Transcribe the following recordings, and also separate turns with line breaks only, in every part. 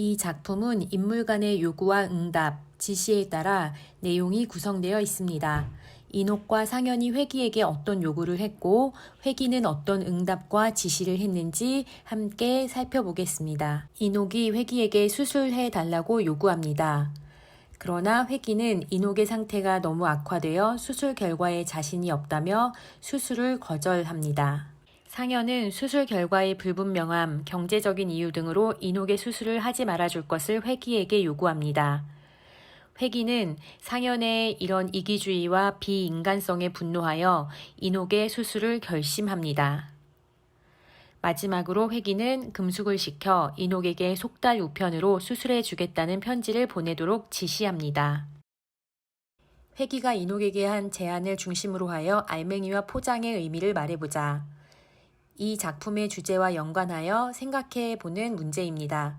이 작품은 인물 간의 요구와 응답, 지시에 따라 내용이 구성되어 있습니다. 인옥과 상현이 회기에게 어떤 요구를 했고 회기는 어떤 응답과 지시를 했는지 함께 살펴보겠습니다. 인옥이 회기에게 수술해 달라고 요구합니다. 그러나 회기는 인옥의 상태가 너무 악화되어 수술 결과에 자신이 없다며 수술을 거절합니다. 상현은 수술 결과의 불분명함, 경제적인 이유 등으로 인옥의 수술을 하지 말아줄 것을 회기에게 요구합니다. 회기는 상현의 이런 이기주의와 비인간성에 분노하여 인옥의 수술을 결심합니다. 마지막으로 회기는 금숙을 시켜 인옥에게 석 달 우편으로 수술해 주겠다는 편지를 보내도록 지시합니다. 회기가 인옥에게 한 제안을 중심으로 하여 알맹이와 포장의 의미를 말해보자. 이 작품의 주제와 연관하여 생각해 보는 문제입니다.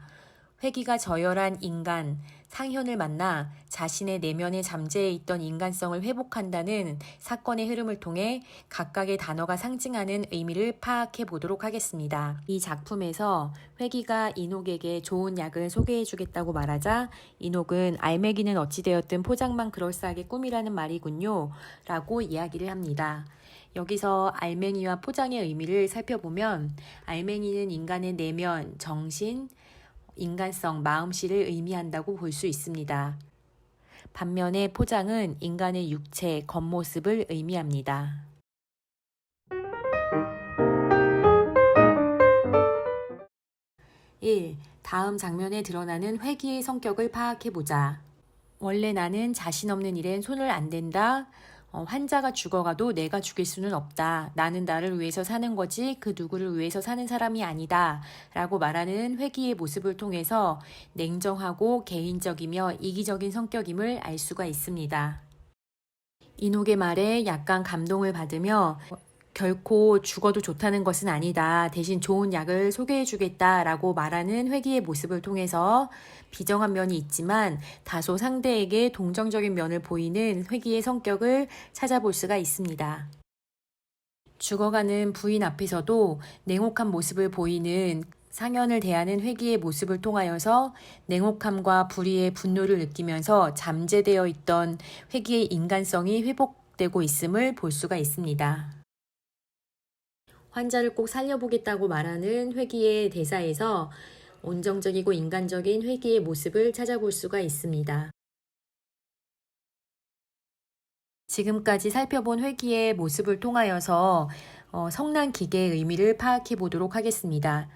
회기가 저열한 인간, 상현을 만나 자신의 내면에 잠재해 있던 인간성을 회복한다는 사건의 흐름을 통해 각각의 단어가 상징하는 의미를 파악해 보도록 하겠습니다. 이 작품에서 회기가 인옥에게 좋은 약을 소개해 주겠다고 말하자 인옥은 알맹이는 어찌되었든 포장만 그럴싸하게 꾸미라는 말이군요 라고 이야기를 합니다. 여기서 알맹이와 포장의 의미를 살펴보면 알맹이는 인간의 내면, 정신, 인간성, 마음씨를 의미한다고 볼 수 있습니다. 반면에 포장은 인간의 육체, 겉모습을 의미합니다. 1. 다음 장면에 드러나는 회기의 성격을 파악해보자. 원래 나는 자신 없는 일엔 손을 안 댄다. 환자가 죽어가도 내가 죽일 수는 없다. 나는 나를 위해서 사는 거지 그 누구를 위해서 사는 사람이 아니다. 라고 말하는 회기의 모습을 통해서 냉정하고 개인적이며 이기적인 성격임을 알 수가 있습니다. 인옥의 말에 약간 감동을 받으며 결코 죽어도 좋다는 것은 아니다. 대신 좋은 약을 소개해 주겠다 라고 말하는 회기의 모습을 통해서 비정한 면이 있지만 다소 상대에게 동정적인 면을 보이는 회기의 성격을 찾아볼 수가 있습니다. 죽어가는 부인 앞에서도 냉혹한 모습을 보이는 상현을 대하는 회기의 모습을 통하여서 냉혹함과 불의의 분노를 느끼면서 잠재되어 있던 회기의 인간성이 회복되고 있음을 볼 수가 있습니다. 환자를 꼭 살려보겠다고 말하는 회기의 대사에서 온정적이고 인간적인 회기의 모습을 찾아볼 수가 있습니다. 지금까지 살펴본 회기의 모습을 통하여서 성난 기계의 의미를 파악해 보도록 하겠습니다.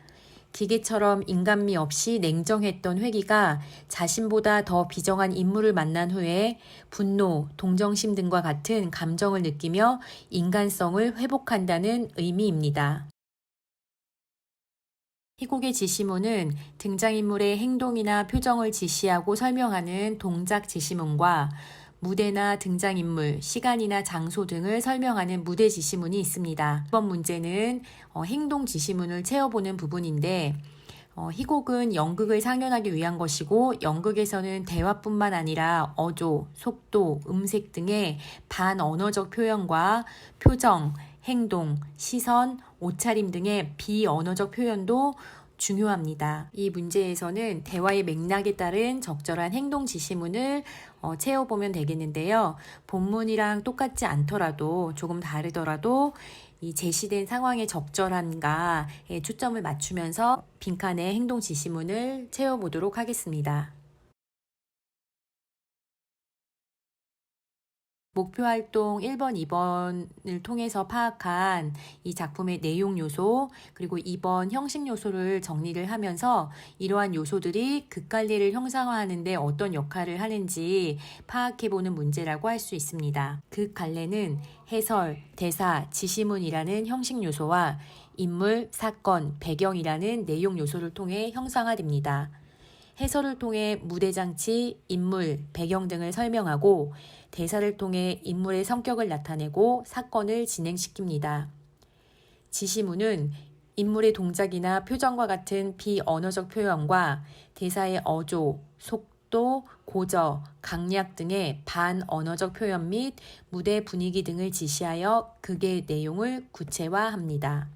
기계처럼 인간미 없이 냉정했던 회기가 자신보다 더 비정한 인물을 만난 후에 분노, 동정심 등과 같은 감정을 느끼며 인간성을 회복한다는 의미입니다. 희곡의 지시문은 등장인물의 행동이나 표정을 지시하고 설명하는 동작 지시문과 무대나 등장인물, 시간이나 장소 등을 설명하는 무대 지시문이 있습니다. 이번 문제는 행동 지시문을 채워보는 부분인데 희곡은 연극을 상연하기 위한 것이고 연극에서는 대화뿐만 아니라 어조, 속도, 음색 등의 반언어적 표현과 표정, 행동, 시선, 옷차림 등의 비언어적 표현도 중요합니다. 이 문제에서는 대화의 맥락에 따른 적절한 행동 지시문을 채워보면 되겠는데요. 본문이랑 똑같지 않더라도 조금 다르더라도 이 제시된 상황의 적절한가에 초점을 맞추면서 빈칸에 행동 지시문을 채워보도록 하겠습니다. 목표활동 1번, 2번을 통해서 파악한 이 작품의 내용 요소 그리고 2번 형식 요소를 정리를 하면서 이러한 요소들이 극관리를 형상화하는 데 어떤 역할을 하는지 파악해보는 문제라고 할 수 있습니다. 극관례는 해설, 대사, 지시문이라는 형식 요소와 인물, 사건, 배경이라는 내용 요소를 통해 형상화됩니다. 해설을 통해 무대장치, 인물, 배경 등을 설명하고 대사를 통해 인물의 성격을 나타내고 사건을 진행시킵니다. 지시문은 인물의 동작이나 표정과 같은 비언어적 표현과 대사의 어조, 속도, 고저, 강약 등의 반언어적 표현 및 무대 분위기 등을 지시하여 극의 내용을 구체화합니다.